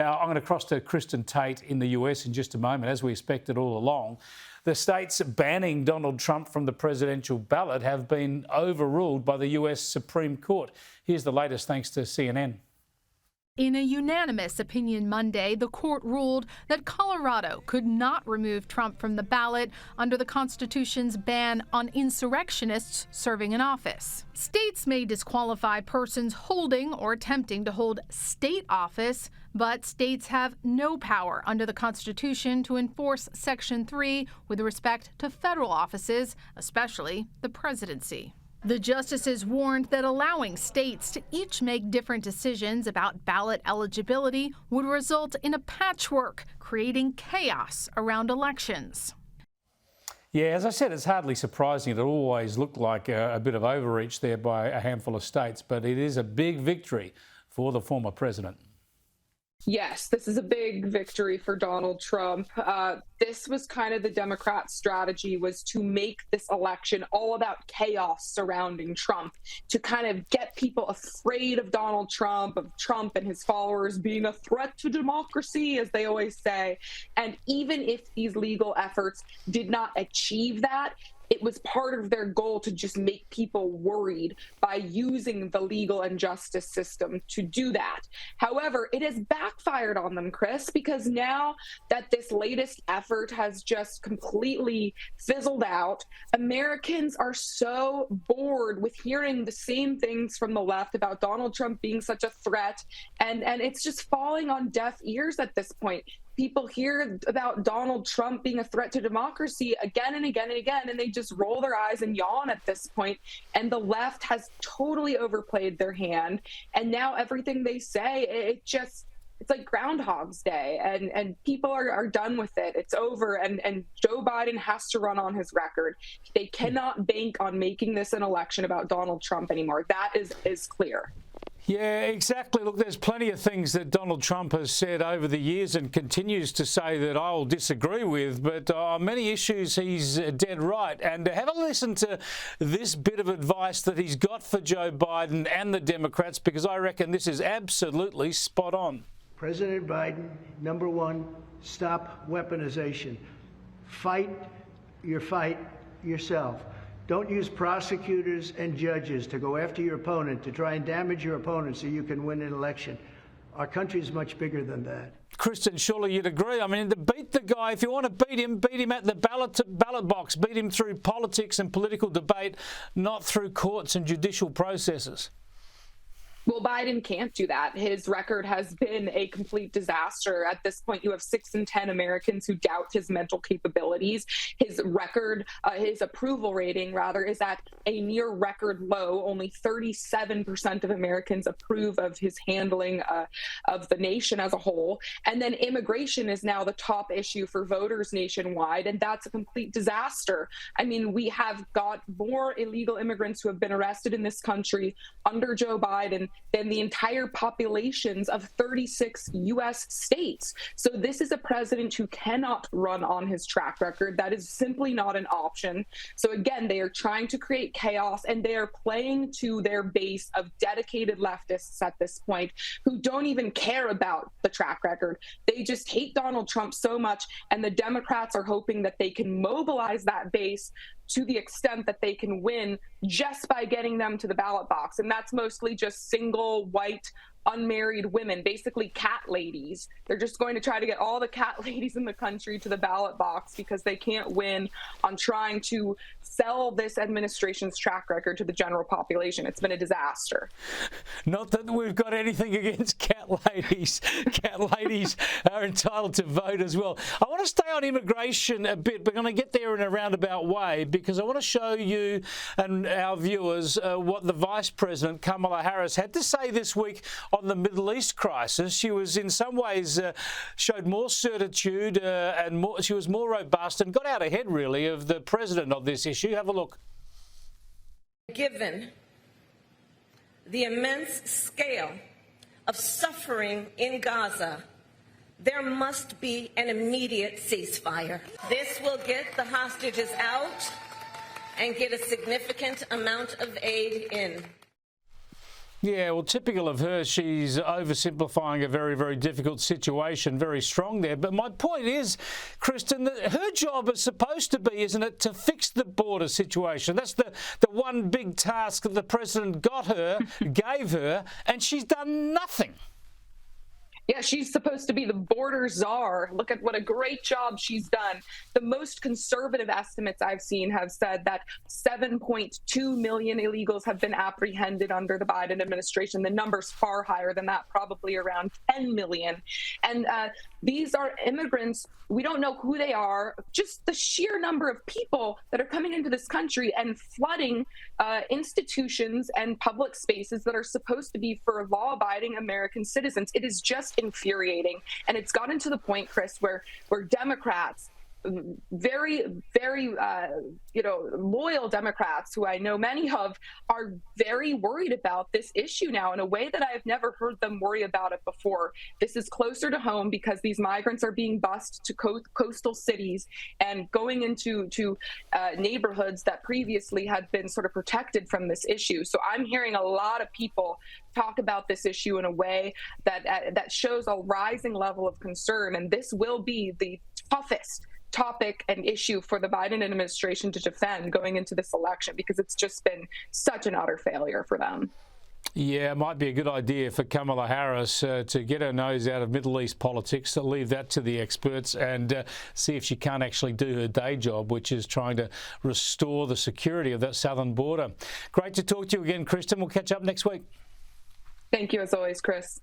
Now, I'm going to cross to Kristin Tate in the US in just a moment. As we expected all along, the states banning Donald Trump from the presidential ballot have been overruled by the US Supreme Court. Here's the latest thanks to CNN. In a unanimous opinion Monday, the court ruled that Colorado could not remove Trump from the ballot under the Constitution's ban on insurrectionists serving in office. States may disqualify persons holding or attempting to hold state office, but states have no power under the Constitution to enforce Section 3 with respect to federal offices, especially the presidency. The justices warned that allowing states to each make different decisions about ballot eligibility would result in a patchwork, creating chaos around elections. Yeah, as I said, it's hardly surprising. It always looked like a bit of overreach there by a handful of states, but it is a big victory for the former president. Yes, this is a big victory for Donald Trump. This was kind of the Democrat strategy, was to make this election all about chaos surrounding Trump, to kind of get people afraid of Donald Trump, of Trump and his followers being a threat to democracy, as they always say. And even if these legal efforts did not achieve that, it was part of their goal to just make people worried by using the legal and justice system to do that. However, it has backfired on them, Chris, because now that this latest effort has just completely fizzled out, Americans are so bored with hearing the same things from the left about Donald Trump being such a threat, and it's just falling on deaf ears at this point. People hear about Donald Trump being a threat to democracy again and again and again, and they just roll their eyes and yawn at this point. And the left has totally overplayed their hand. And now everything they say, it's like Groundhog's Day, and people are done with it. It's over, and Joe Biden has to run on his record. They cannot bank on making this an election about Donald Trump anymore. That is clear. Yeah, exactly. Look, there's plenty of things that Donald Trump has said over the years and continues to say that I'll disagree with, but on many issues he's dead right. And have a listen to this bit of advice that he's got for Joe Biden and the Democrats, because I reckon this is absolutely spot on. President Biden, number one, stop weaponization. Fight your fight yourself. Don't use prosecutors and judges to go after your opponent, to try and damage your opponent so you can win an election. Our country is much bigger than that. Kristin, surely you'd agree. I mean, to beat the guy, if you want to beat him at the ballot box. Beat him through politics and political debate, not through courts and judicial processes. Well, Biden can't do that. His record has been a complete disaster. At this point, you have 6 in 10 Americans who doubt his mental capabilities. His record, his approval rating, rather, is at a near record low. Only 37% of Americans approve of his handling of the nation as a whole. And then immigration is now the top issue for voters nationwide, and that's a complete disaster. I mean, we have got more illegal immigrants who have been arrested in this country under Joe Biden than the entire populations of 36 U.S. states. So this is a president who cannot run on his track record. That is simply not an option. So again, they are trying to create chaos, and they are playing to their base of dedicated leftists at this point who don't even care about the track record. They just hate Donald Trump so much, and the Democrats are hoping that they can mobilize that base to the extent that they can win just by getting them to the ballot box. And that's mostly just single, white, unmarried women, basically cat ladies. They're just going to try to get all the cat ladies in the country to the ballot box because they can't win on trying to sell this administration's track record to the general population. It's been a disaster. Not that we've got anything against cat ladies. Cat ladies are entitled to vote as well. I want to stay on immigration a bit, but I'm going to get there in a roundabout way because I want to show you and our viewers what the Vice President, Kamala Harris, had to say this week on the Middle East crisis. She was in some ways showed more certitude and she was more robust and got out ahead really of the president on this issue. Have a look. Given the immense scale of suffering in Gaza, there must be an immediate ceasefire. This will get the hostages out and get a significant amount of aid in. Yeah, well, typical of her, she's oversimplifying a very, very difficult situation, very strong there. But my point is, Kristin, that her job is supposed to be, isn't it, to fix the border situation? That's the one big task that the president gave her, and she's done nothing. Yeah, she's supposed to be the border czar. Look at what a great job she's done. The most conservative estimates I've seen have said that 7.2 million illegals have been apprehended under the Biden administration. The number's far higher than that, probably around 10 million. And these are immigrants. We don't know who they are. Just the sheer number of people that are coming into this country and flooding institutions and public spaces that are supposed to be for law-abiding American citizens. It is just infuriating. And it's gotten to the point, Chris, where Democrats, very, very, loyal Democrats, who I know many of, are very worried about this issue now in a way that I've never heard them worry about it before. This is closer to home because these migrants are being bused to coastal cities and going into neighborhoods that previously had been sort of protected from this issue. So I'm hearing a lot of people talk about this issue in a way that shows a rising level of concern, and this will be the toughest topic and issue for the Biden administration to defend going into this election, because it's just been such an utter failure for them. Yeah, it might be a good idea for Kamala Harris to get her nose out of Middle East politics, to leave that to the experts, and see if she can't actually do her day job, which is trying to restore the security of that southern border. Great to talk to you again, Kristin. We'll catch up next week. Thank you, as always, Chris.